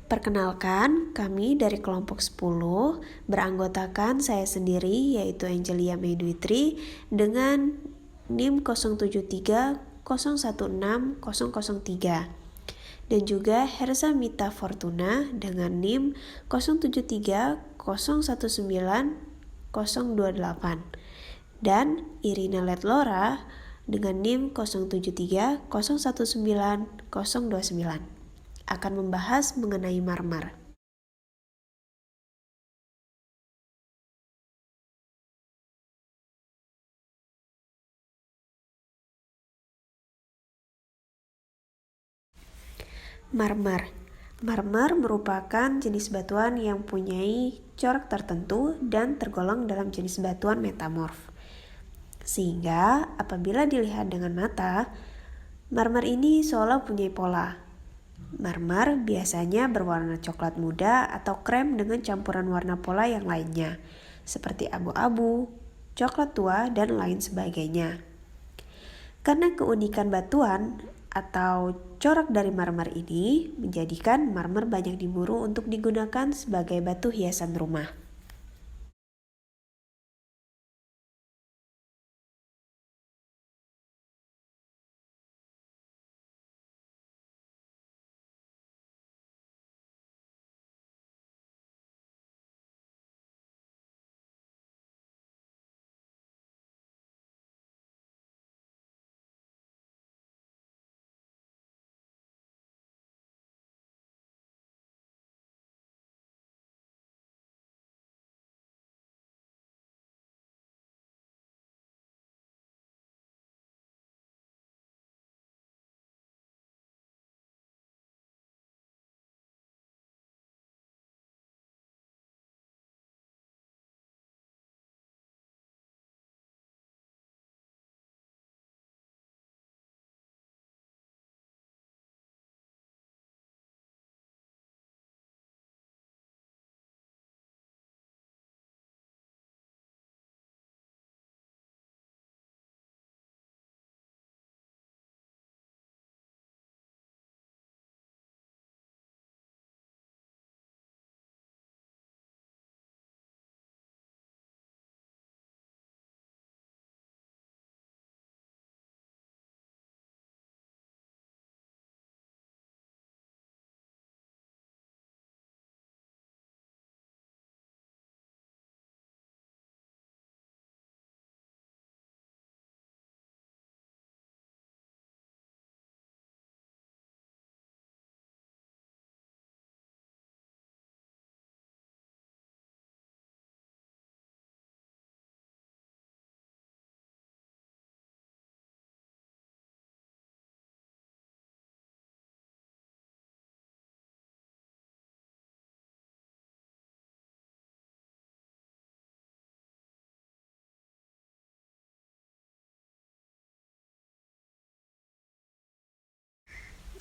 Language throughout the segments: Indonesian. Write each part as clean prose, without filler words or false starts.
Perkenalkan, kami dari kelompok 10 beranggotakan saya sendiri yaitu Angelia Meidwitri dengan NIM 0730160003 dan juga Hersa Mita Fortuna dengan NIM 0730190028 dan Irina Letlora dengan NIM 0730190029 akan membahas mengenai marmer. Marmer. Marmer merupakan jenis batuan yang mempunyai corak tertentu dan tergolong dalam jenis batuan metamorf. Sehingga apabila dilihat dengan mata, marmer ini seolah punya pola. Marmer biasanya berwarna coklat muda atau krem dengan campuran warna pola yang lainnya, seperti abu-abu, coklat tua, dan lain sebagainya. Karena keunikan batuan atau corak dari marmer ini menjadikan marmer banyak diburu untuk digunakan sebagai batu hiasan rumah.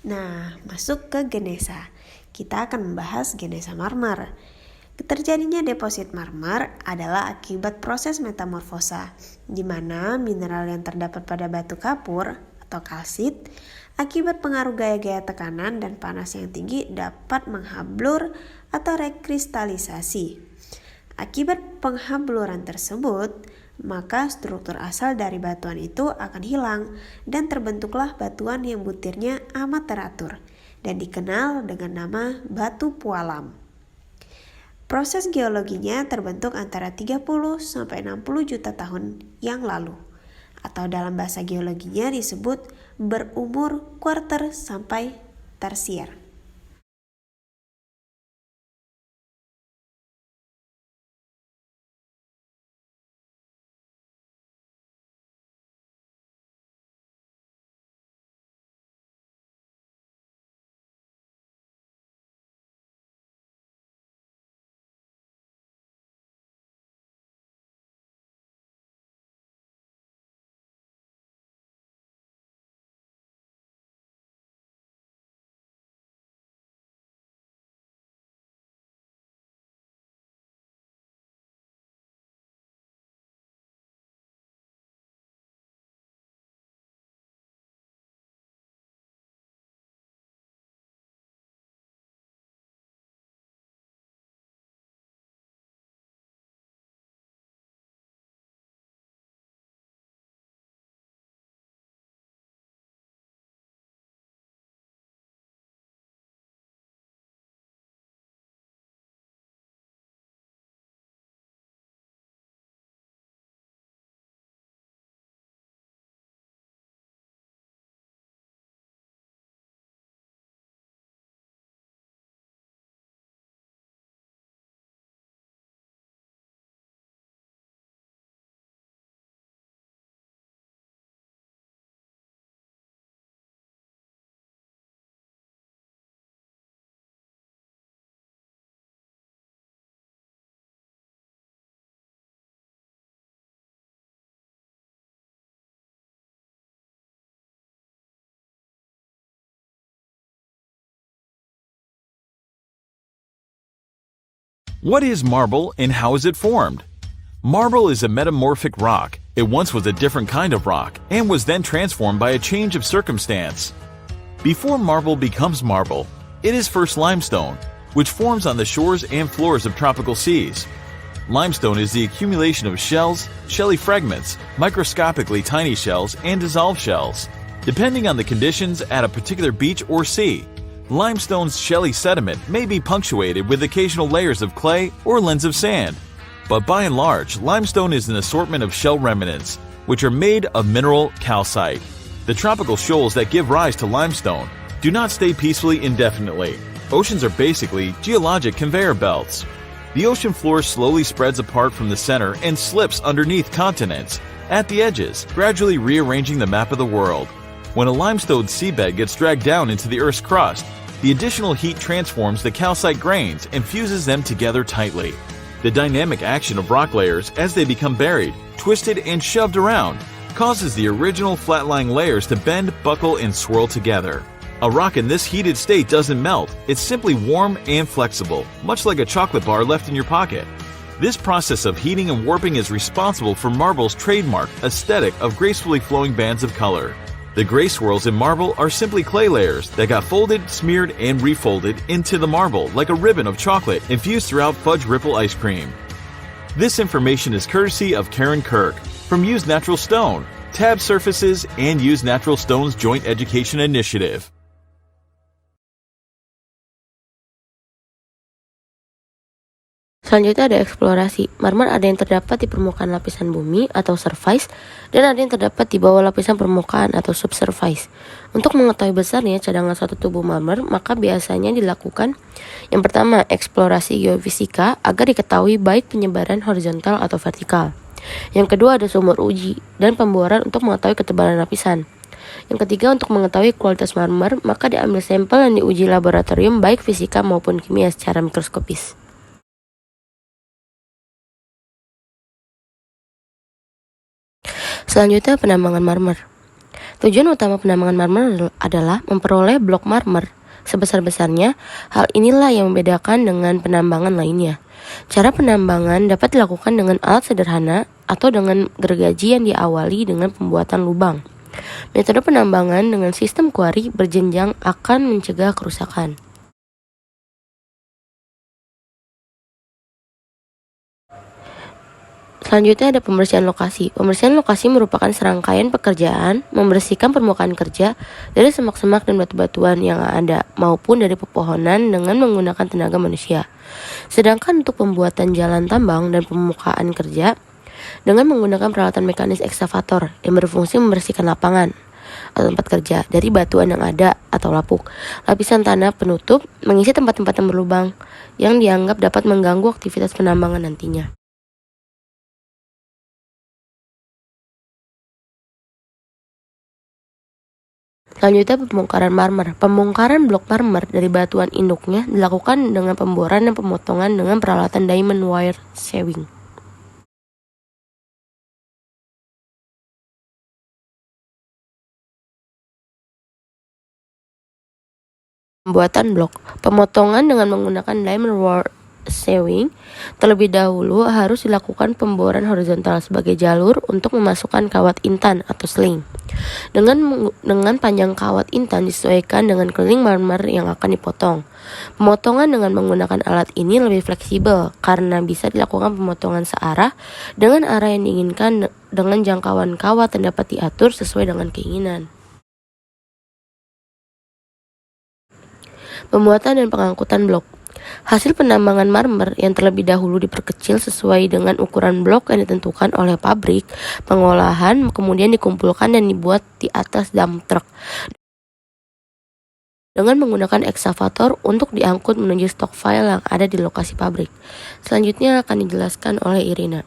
Nah, masuk ke genesa. Kita akan membahas genesa marmer. Terjadinya deposit marmer adalah akibat proses metamorfosa, di mana mineral yang terdapat pada batu kapur atau kalsit akibat pengaruh gaya-gaya tekanan dan panas yang tinggi dapat menghablur atau rekristalisasi. Akibat penghabluran tersebut, maka struktur asal dari batuan itu akan hilang dan terbentuklah batuan yang butirnya amat teratur dan dikenal dengan nama batu pualam. Proses geologinya terbentuk antara 30 sampai 60 juta tahun yang lalu, atau dalam bahasa geologinya disebut berumur kuarter sampai tersier. What is marble and how is it formed? Marble is a metamorphic rock. It once was a different kind of rock and was then transformed by a change of circumstance. Before marble becomes marble, it is first limestone, which forms on the shores and floors of tropical seas. Limestone is the accumulation of shells, shelly fragments, microscopically tiny shells, and dissolved shells. Depending on the conditions at a particular beach or sea, limestone's shelly sediment may be punctuated with occasional layers of clay or lens of sand. But by and large, limestone is an assortment of shell remnants, which are made of mineral calcite. The tropical shoals that give rise to limestone do not stay peacefully indefinitely. Oceans are basically geologic conveyor belts. The ocean floor slowly spreads apart from the center and slips underneath continents, at the edges, gradually rearranging the map of the world. When a limestone seabed gets dragged down into the Earth's crust, the additional heat transforms the calcite grains and fuses them together tightly. The dynamic action of rock layers as they become buried, twisted, and shoved around causes the original flat-lying layers to bend, buckle, and swirl together. A rock in this heated state doesn't melt, it's simply warm and flexible, much like a chocolate bar left in your pocket. This process of heating and warping is responsible for marble's trademark aesthetic of gracefully flowing bands of color. The gray swirls in marble are simply clay layers that got folded, smeared, and refolded into the marble like a ribbon of chocolate infused throughout fudge ripple ice cream. This information is courtesy of Karen Kirk from Use Natural Stone, Tab Surfaces, and Use Natural Stone's Joint Education Initiative. Selanjutnya ada eksplorasi. Marmer ada yang terdapat di permukaan lapisan bumi atau surface, dan ada yang terdapat di bawah lapisan permukaan atau subsurface. Untuk mengetahui besarnya cadangan satu tubuh marmer, maka biasanya dilakukan yang pertama, eksplorasi geofisika agar diketahui baik penyebaran horizontal atau vertikal. Yang kedua ada sumber uji dan pemboran untuk mengetahui ketebalan lapisan. Yang ketiga, untuk mengetahui kualitas marmer, maka diambil sampel dan diuji laboratorium baik fisika maupun kimia secara mikroskopis. Selanjutnya, penambangan marmer. Tujuan utama penambangan marmer adalah memperoleh blok marmer sebesar-besarnya. Hal inilah yang membedakan dengan penambangan lainnya. Cara penambangan dapat dilakukan dengan alat sederhana atau dengan gergaji yang diawali dengan pembuatan lubang. Metode penambangan dengan sistem kuari berjenjang akan mencegah kerusakan. Selanjutnya ada pembersihan lokasi. Pembersihan lokasi merupakan serangkaian pekerjaan membersihkan permukaan kerja dari semak-semak dan batu-batuan yang ada maupun dari pepohonan dengan menggunakan tenaga manusia. Sedangkan untuk pembuatan jalan tambang dan permukaan kerja dengan menggunakan peralatan mekanis ekskavator yang berfungsi membersihkan lapangan atau tempat kerja dari batuan yang ada atau lapuk. Lapisan tanah penutup mengisi tempat-tempat yang berlubang yang dianggap dapat mengganggu aktivitas penambangan nantinya. Selanjutnya, pembongkaran marmer. Pembongkaran blok marmer dari batuan induknya dilakukan dengan pemboran dan pemotongan dengan peralatan diamond wire shewing. Pembuatan blok. Pemotongan dengan menggunakan diamond wire shewing. Terlebih dahulu harus dilakukan pemboran horizontal sebagai jalur untuk memasukkan kawat intan atau sling. Dengan panjang kawat intan disesuaikan dengan keliling marmer yang akan dipotong. Pemotongan dengan menggunakan alat ini lebih fleksibel karena bisa dilakukan pemotongan searah dengan arah yang diinginkan dengan jangkauan kawat yang dapat diatur sesuai dengan keinginan. Pembuatan dan pengangkutan blok. Hasil penambangan marmer yang terlebih dahulu diperkecil sesuai dengan ukuran blok yang ditentukan oleh pabrik pengolahan, kemudian dikumpulkan dan dibuat di atas dump truck dengan menggunakan ekskavator untuk diangkut menuju stockpile yang ada di lokasi pabrik. Selanjutnya akan dijelaskan oleh Irina.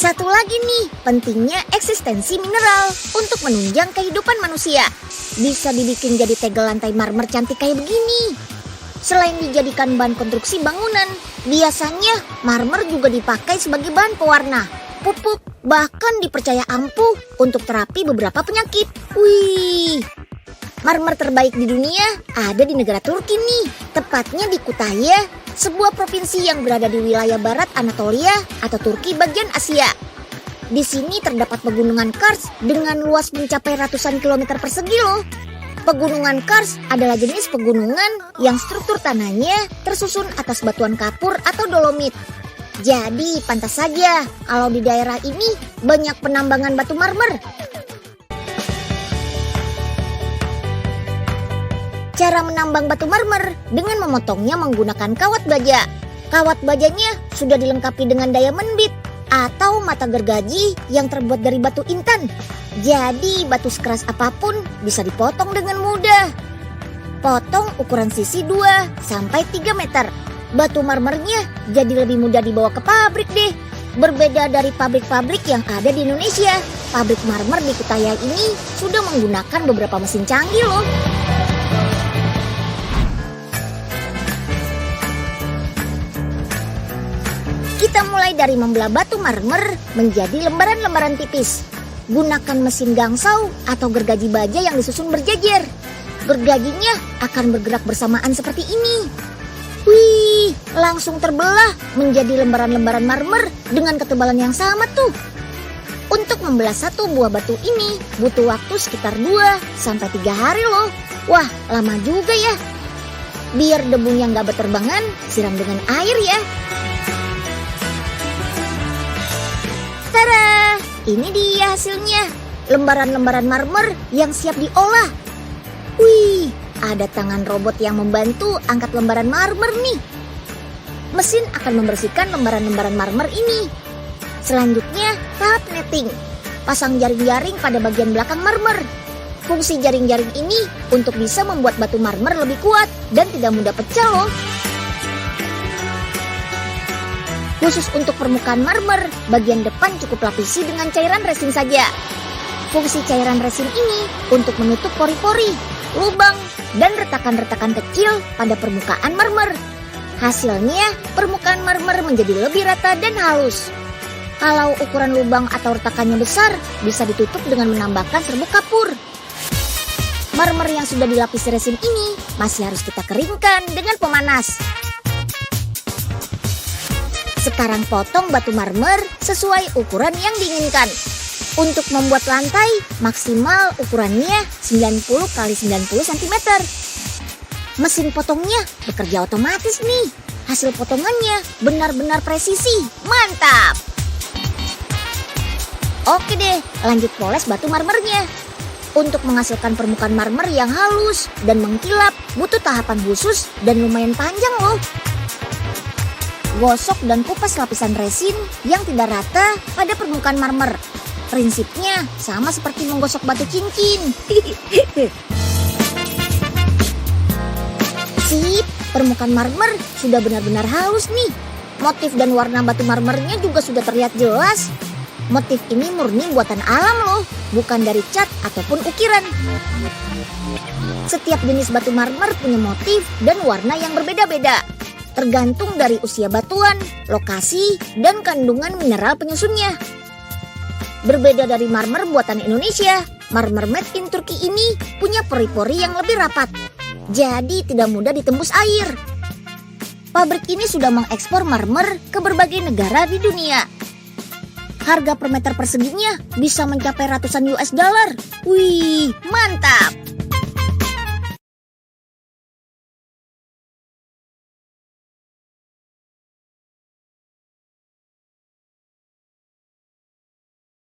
Satu lagi nih, pentingnya eksistensi mineral untuk menunjang kehidupan manusia. Bisa dibikin jadi tegel lantai marmer cantik kayak begini. Selain dijadikan bahan konstruksi bangunan, biasanya marmer juga dipakai sebagai bahan pewarna, pupuk, bahkan dipercaya ampuh untuk terapi beberapa penyakit. Wih, marmer terbaik di dunia ada di negara Turki nih, tepatnya di Kütahya, sebuah provinsi yang berada di wilayah barat Anatolia atau Turki bagian Asia. Di sini terdapat pegunungan Kars dengan luas mencapai ratusan kilometer persegi loh. Pegunungan Kars adalah jenis pegunungan yang struktur tanahnya tersusun atas batuan kapur atau dolomit. Jadi pantas saja kalau di daerah ini banyak penambangan batu marmer. Cara menambang batu marmer dengan memotongnya menggunakan kawat baja. Kawat bajanya sudah dilengkapi dengan diamond bead atau mata gergaji yang terbuat dari batu intan. Jadi batu sekeras apapun bisa dipotong dengan mudah. Potong ukuran sisi 2 sampai 3 meter. Batu marmernya jadi lebih mudah dibawa ke pabrik deh. Berbeda dari pabrik-pabrik yang ada di Indonesia, pabrik marmer di Kütahya ini sudah menggunakan beberapa mesin canggih loh. Kita mulai dari membelah batu marmer menjadi lembaran-lembaran tipis. Gunakan mesin gangsau atau gergaji baja yang disusun berjejer. Gergajinya akan bergerak bersamaan seperti ini. Wih, langsung terbelah menjadi lembaran-lembaran marmer dengan ketebalan yang sama tuh. Untuk membelah satu buah batu ini butuh waktu sekitar 2-3 hari loh. Wah, lama juga ya. Biar debunya nggak berterbangan, siram dengan air ya. Tada! Ini dia hasilnya. Lembaran-lembaran marmer yang siap diolah. Wih, ada tangan robot yang membantu angkat lembaran marmer nih. Mesin akan membersihkan lembaran-lembaran marmer ini. Selanjutnya, tahap netting. Pasang jaring-jaring pada bagian belakang marmer. Fungsi jaring-jaring ini untuk bisa membuat batu marmer lebih kuat dan tidak mudah pecah loh. Khusus untuk permukaan marmer, bagian depan cukup lapisi dengan cairan resin saja. Fungsi cairan resin ini untuk menutup pori-pori, lubang, dan retakan-retakan kecil pada permukaan marmer. Hasilnya, permukaan marmer menjadi lebih rata dan halus. Kalau ukuran lubang atau retakannya besar, bisa ditutup dengan menambahkan serbuk kapur. Marmer yang sudah dilapisi resin ini masih harus kita keringkan dengan pemanas. Sekarang potong batu marmer sesuai ukuran yang diinginkan. Untuk membuat lantai, maksimal ukurannya 90 x 90 cm. Mesin potongnya bekerja otomatis nih. Hasil potongannya benar-benar presisi. Mantap! Oke deh, lanjut poles batu marmernya. Untuk menghasilkan permukaan marmer yang halus dan mengkilap, butuh tahapan khusus dan lumayan panjang loh. Gosok dan kupas lapisan resin yang tidak rata pada permukaan marmer. Prinsipnya sama seperti menggosok batu cincin. Sip, permukaan marmer sudah benar-benar halus nih. Motif dan warna batu marmernya juga sudah terlihat jelas. Motif ini murni buatan alam loh, bukan dari cat ataupun ukiran. Setiap jenis batu marmer punya motif dan warna yang berbeda-beda. Tergantung dari usia batuan, lokasi, dan kandungan mineral penyusunnya. Berbeda dari marmer buatan Indonesia, marmer made in Turki ini punya pori-pori yang lebih rapat. Jadi tidak mudah ditembus air. Pabrik ini sudah mengekspor marmer ke berbagai negara di dunia. Harga per meter perseginya bisa mencapai ratusan US dollar. Wih, mantap!